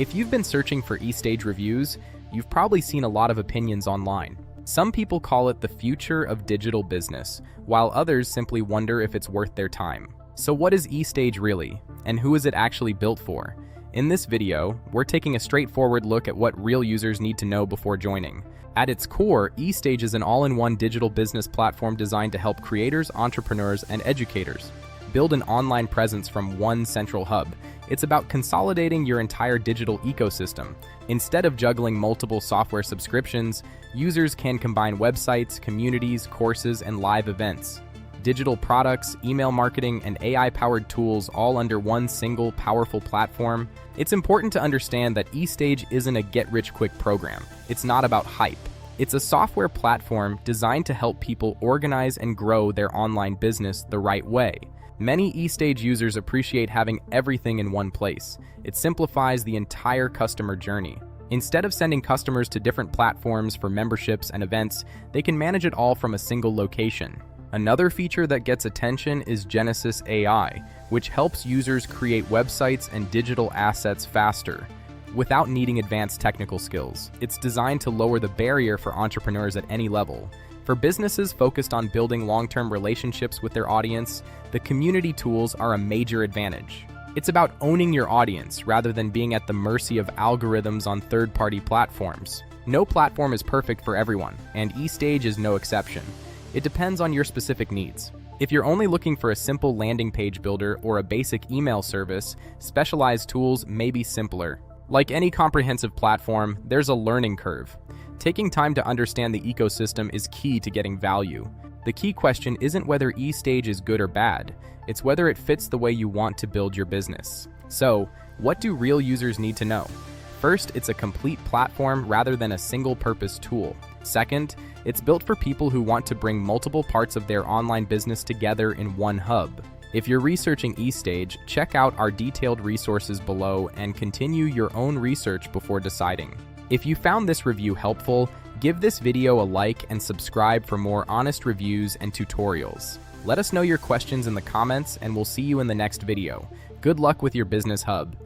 If you've been searching for eStage reviews, you've probably seen a lot of opinions online. Some people call it the future of digital business, while others simply wonder if it's worth their time. So what is eStage really, and who is it actually built for? In this video, we're taking a straightforward look at what real users need to know before joining. At its core, eStage is an all-in-one digital business platform designed to help creators, entrepreneurs, and educators build an online presence from one central hub. It's about consolidating your entire digital ecosystem. Instead of juggling multiple software subscriptions, users can combine websites, communities, courses, and live events, digital products, email marketing, and AI-powered tools all under one single powerful platform. It's important to understand that eStage isn't a get-rich-quick program. It's not about hype. It's a software platform designed to help people organize and grow their online business the right way. Many eStage users appreciate having everything in one place. It simplifies the entire customer journey. Instead of sending customers to different platforms for memberships and events, they can manage it all from a single location. Another feature that gets attention is Genesis AI, which helps users create websites and digital assets faster, without needing advanced technical skills. It's designed to lower the barrier for entrepreneurs at any level. For businesses focused on building long-term relationships with their audience, the community tools are a major advantage. It's about owning your audience rather than being at the mercy of algorithms on third-party platforms. No platform is perfect for everyone, and eStage is no exception. It depends on your specific needs. If you're only looking for a simple landing page builder or a basic email service, specialized tools may be simpler. Like any comprehensive platform, there's a learning curve. Taking time to understand the ecosystem is key to getting value. The key question isn't whether eStage is good or bad, it's whether it fits the way you want to build your business. So, what do real users need to know? First, it's a complete platform rather than a single-purpose tool. Second, it's built for people who want to bring multiple parts of their online business together in one hub. If you're researching eStage, check out our detailed resources below and continue your own research before deciding. If you found this review helpful, give this video a like and subscribe for more honest reviews and tutorials. Let us know your questions in the comments and we'll see you in the next video. Good luck with your business hub.